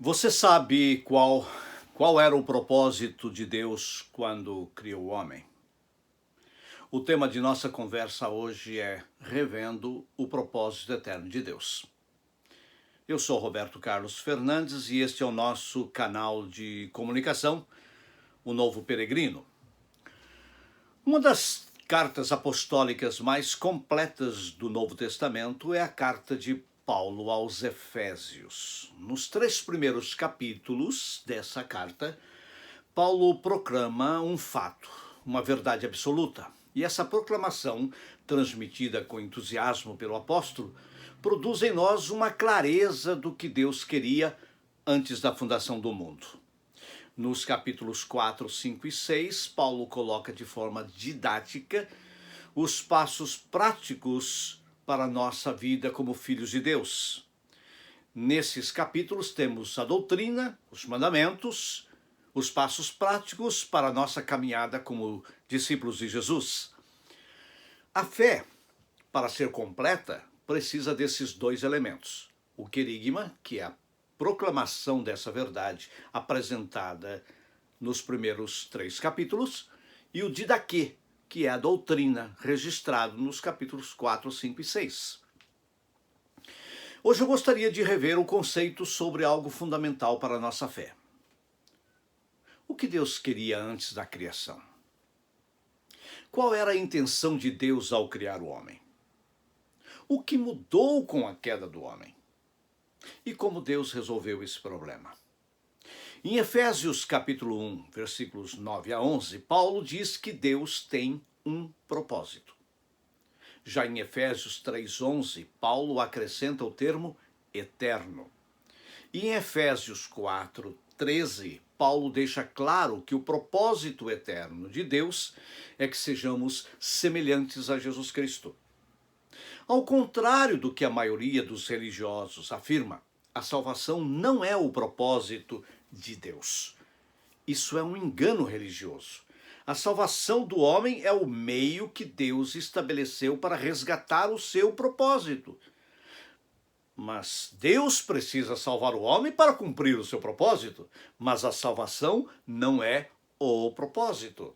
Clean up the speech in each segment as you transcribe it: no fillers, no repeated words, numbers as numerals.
Você sabe qual era o propósito de Deus quando criou o homem? O tema de nossa conversa hoje é Revendo o Propósito Eterno de Deus. Eu sou Roberto Carlos Fernandes e este é o nosso canal de comunicação, O Novo Peregrino. Uma das cartas apostólicas mais completas do Novo Testamento é a carta de Paulo aos Efésios. Nos 3 primeiros capítulos dessa carta, Paulo proclama um fato, uma verdade absoluta. E essa proclamação, transmitida com entusiasmo pelo apóstolo, produz em nós uma clareza do que Deus queria antes da fundação do mundo. Nos capítulos 4, 5 e 6, Paulo coloca de forma didática os passos práticos para a nossa vida como filhos de Deus. Nesses capítulos temos a doutrina, os mandamentos, os passos práticos para a nossa caminhada como discípulos de Jesus. A fé, para ser completa, precisa desses dois elementos. O querigma, que é a proclamação dessa verdade apresentada nos primeiros 3 capítulos, e o didaquê, que é a doutrina, registrado nos capítulos 4, 5 e 6. Hoje eu gostaria de rever o conceito sobre algo fundamental para a nossa fé. O que Deus queria antes da criação? Qual era a intenção de Deus ao criar o homem? O que mudou com a queda do homem? E como Deus resolveu esse problema? Em Efésios capítulo 1, versículos 9 a 11, Paulo diz que Deus tem um propósito. Já em Efésios 3:11, Paulo acrescenta o termo eterno. E em Efésios 4:13, Paulo deixa claro que o propósito eterno de Deus é que sejamos semelhantes a Jesus Cristo. Ao contrário do que a maioria dos religiosos afirma, a salvação não é o propósito de Deus. Isso é um engano religioso. A salvação do homem é o meio que Deus estabeleceu para resgatar o seu propósito. Mas Deus precisa salvar o homem para cumprir o seu propósito, mas a salvação não é o propósito.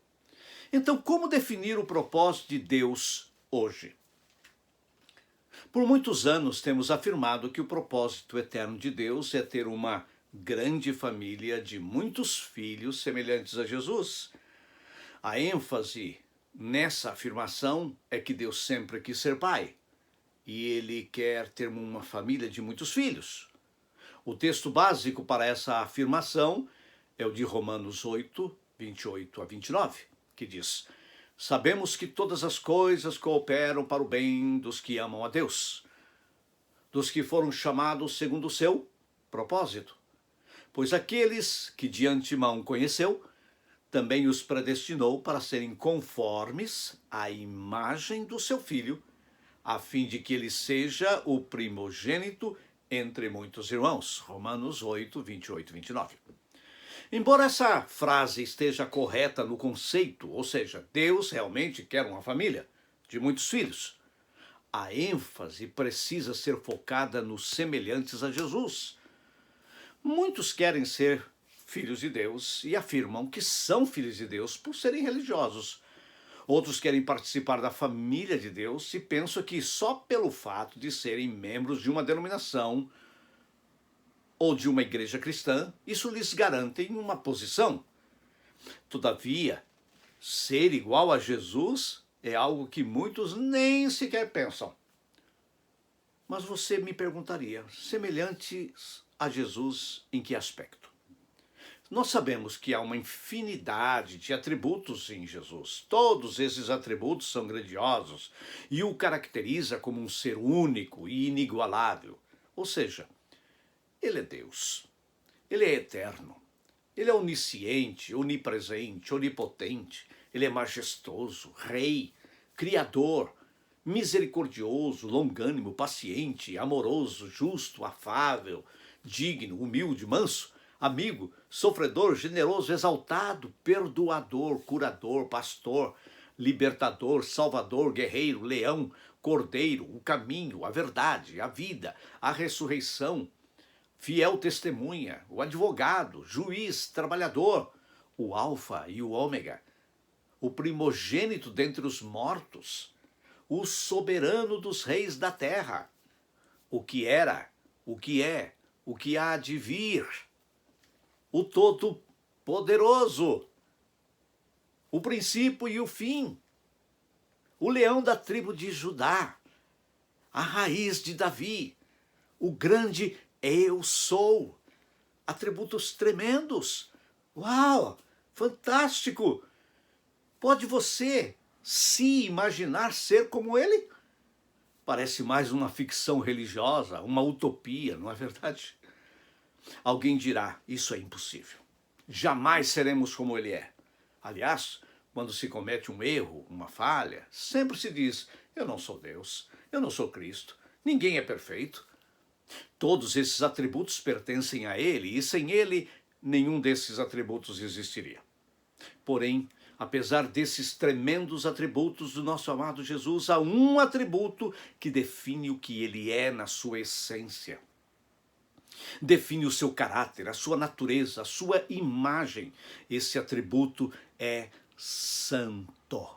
Então, como definir o propósito de Deus hoje? Por muitos anos temos afirmado que o propósito eterno de Deus é ter uma grande família de muitos filhos semelhantes a Jesus. A ênfase nessa afirmação é que Deus sempre quis ser pai e ele quer ter uma família de muitos filhos. O texto básico para essa afirmação é o de Romanos 8, 28 a 29, que diz: Sabemos que todas as coisas cooperam para o bem dos que amam a Deus, dos que foram chamados segundo o seu propósito. Pois aqueles que de antemão conheceu, também os predestinou para serem conformes à imagem do seu Filho, a fim de que ele seja o primogênito entre muitos irmãos. Romanos 8, 28 e 29. Embora essa frase esteja correta no conceito, ou seja, Deus realmente quer uma família de muitos filhos, a ênfase precisa ser focada nos semelhantes a Jesus. Muitos querem ser filhos de Deus e afirmam que são filhos de Deus por serem religiosos. Outros querem participar da família de Deus e pensam que só pelo fato de serem membros de uma denominação ou de uma igreja cristã, isso lhes garante uma posição. Todavia, ser igual a Jesus é algo que muitos nem sequer pensam. Mas você me perguntaria, semelhantes a Jesus em que aspecto? Nós sabemos que há uma infinidade de atributos em Jesus. Todos esses atributos são grandiosos e o caracteriza como um ser único e inigualável. Ou seja, ele é Deus, ele é eterno, ele é onisciente, onipresente, onipotente, ele é majestoso, rei, criador, misericordioso, longânimo, paciente, amoroso, justo, afável, digno, humilde, manso, amigo, sofredor, generoso, exaltado, perdoador, curador, pastor, libertador, salvador, guerreiro, leão, cordeiro, o caminho, a verdade, a vida, a ressurreição, fiel testemunha, o advogado, juiz, trabalhador, o alfa e o ômega, o primogênito dentre os mortos, o soberano dos reis da terra, o que era, o que é, o que há de vir, o Todo-Poderoso, o princípio e o fim, o leão da tribo de Judá, a raiz de Davi, o grande eu sou. Atributos tremendos. Uau, fantástico! Pode você se imaginar ser como ele? Parece mais uma ficção religiosa, uma utopia, não é verdade? Alguém dirá, isso é impossível. Jamais seremos como ele é. Aliás, quando se comete um erro, uma falha, sempre se diz, eu não sou Deus, eu não sou Cristo, ninguém é perfeito. Todos esses atributos pertencem a ele e sem ele, nenhum desses atributos existiria. Porém, apesar desses tremendos atributos do nosso amado Jesus, há um atributo que define o que ele é na sua essência. Define o seu caráter, a sua natureza, a sua imagem. Esse atributo é santo.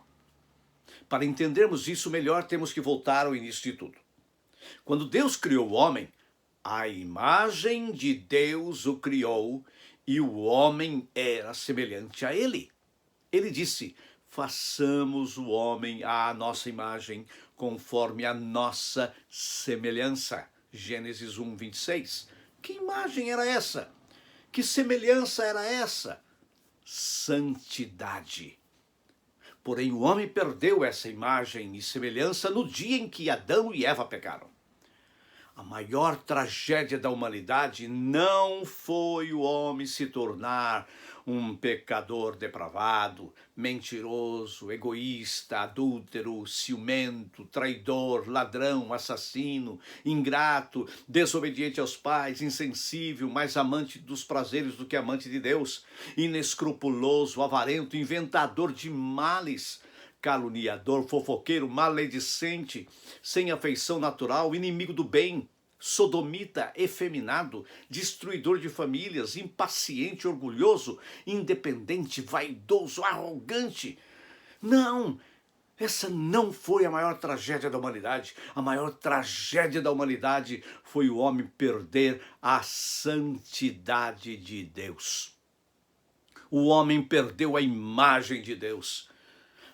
Para entendermos isso melhor, temos que voltar ao início de tudo. Quando Deus criou o homem, a imagem de Deus o criou e o homem era semelhante a ele. Ele disse, façamos o homem à nossa imagem, conforme a nossa semelhança. Gênesis 1, 26. Que imagem era essa? Que semelhança era essa? Santidade. Porém, o homem perdeu essa imagem e semelhança no dia em que Adão e Eva pecaram. A maior tragédia da humanidade não foi o homem se tornar um pecador depravado, mentiroso, egoísta, adúltero, ciumento, traidor, ladrão, assassino, ingrato, desobediente aos pais, insensível, mais amante dos prazeres do que amante de Deus, inescrupuloso, avarento, inventador de males, caluniador, fofoqueiro, maledicente, sem afeição natural, inimigo do bem, sodomita, efeminado, destruidor de famílias, impaciente, orgulhoso, independente, vaidoso, arrogante. Não, essa não foi a maior tragédia da humanidade. A maior tragédia da humanidade foi o homem perder a santidade de Deus. O homem perdeu a imagem de Deus.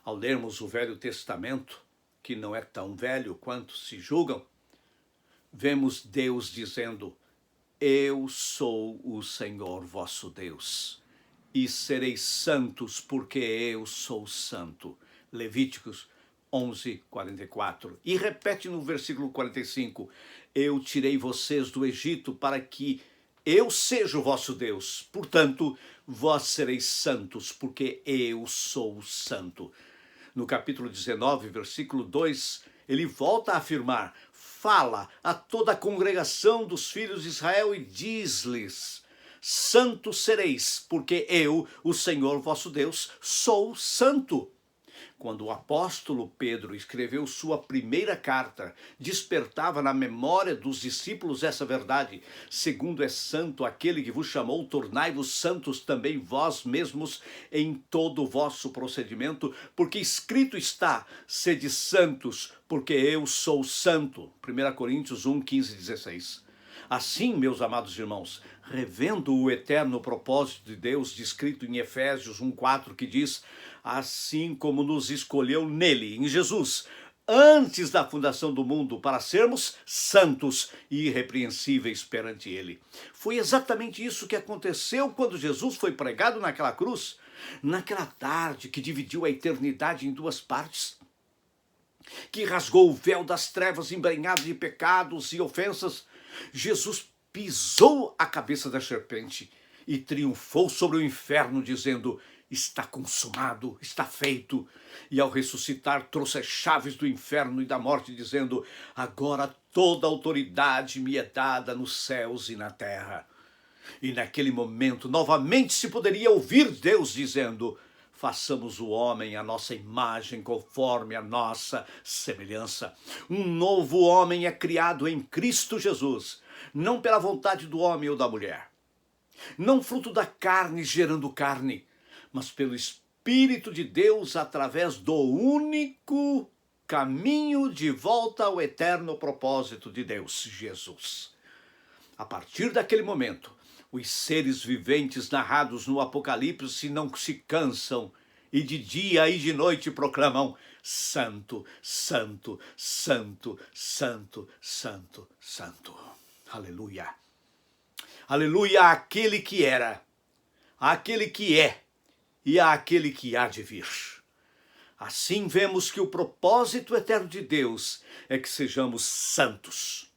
Ao lermos o Velho Testamento, que não é tão velho quanto se julgam, vemos Deus dizendo, eu sou o Senhor vosso Deus, e sereis santos porque eu sou santo. Levíticos 11, 44. E repete no versículo 45, eu tirei vocês do Egito para que eu seja o vosso Deus, portanto, vós sereis santos porque eu sou santo. No capítulo 19, versículo 2, ele volta a afirmar, fala a toda a congregação dos filhos de Israel e diz-lhes, santos sereis, porque eu, o Senhor vosso Deus, sou santo. Quando o apóstolo Pedro escreveu sua primeira carta, despertava na memória dos discípulos essa verdade. Segundo é santo aquele que vos chamou, tornai-vos santos também vós mesmos em todo o vosso procedimento, porque escrito está, sede santos, porque eu sou santo. 1 Coríntios 1, 15, 16. Assim, meus amados irmãos, revendo o eterno propósito de Deus descrito em Efésios 1:4, que diz, assim como nos escolheu nele, em Jesus, antes da fundação do mundo, para sermos santos e irrepreensíveis perante ele. Foi exatamente isso que aconteceu quando Jesus foi pregado naquela cruz, naquela tarde que dividiu a eternidade em duas partes, que rasgou o véu das trevas embrenhado de pecados e ofensas. Jesus pisou a cabeça da serpente e triunfou sobre o inferno, dizendo, está consumado, está feito. E ao ressuscitar, trouxe as chaves do inferno e da morte, dizendo, agora toda autoridade me é dada nos céus e na terra. E naquele momento, novamente se poderia ouvir Deus dizendo, façamos o homem à nossa imagem, conforme a nossa semelhança. Um novo homem é criado em Cristo Jesus. não pela vontade do homem ou da mulher, não fruto da carne gerando carne, mas pelo Espírito de Deus através do único caminho de volta ao eterno propósito de Deus, Jesus. A partir daquele momento, os seres viventes narrados no Apocalipse não se cansam e de dia e de noite proclamam: Santo, Santo, Santo, Santo, Santo, Santo. Aleluia. Aleluia àquele que era, àquele que é e àquele que há de vir. Assim vemos que o propósito eterno de Deus é que sejamos santos.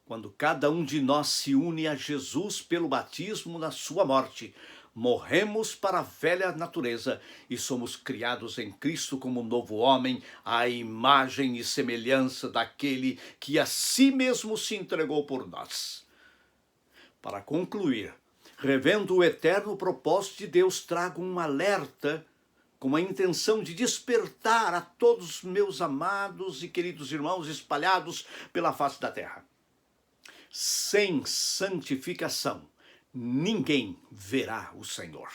Quando cada um de nós se une a Jesus pelo batismo na sua morte, morremos para a velha natureza e somos criados em Cristo como um novo homem, à imagem e semelhança daquele que a si mesmo se entregou por nós. Para concluir, revendo o eterno propósito de Deus, trago um alerta com a intenção de despertar a todos os meus amados e queridos irmãos espalhados pela face da terra. Sem santificação, ninguém verá o Senhor.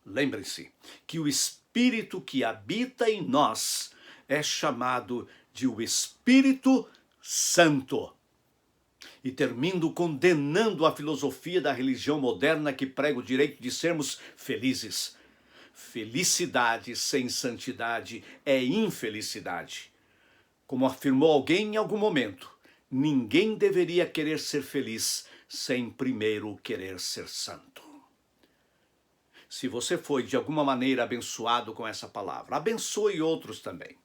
Lembre-se que o Espírito que habita em nós é chamado de o Espírito Santo. E termino condenando a filosofia da religião moderna que prega o direito de sermos felizes. Felicidade sem santidade é infelicidade. Como afirmou alguém em algum momento, ninguém deveria querer ser feliz sem primeiro querer ser santo. Se você foi de alguma maneira abençoado com essa palavra, abençoe outros também.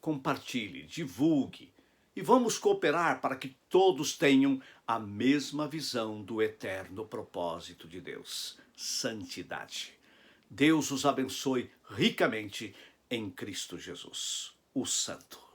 Compartilhe, divulgue e vamos cooperar para que todos tenham a mesma visão do eterno propósito de Deus, santidade. Deus os abençoe ricamente em Cristo Jesus, o Santo.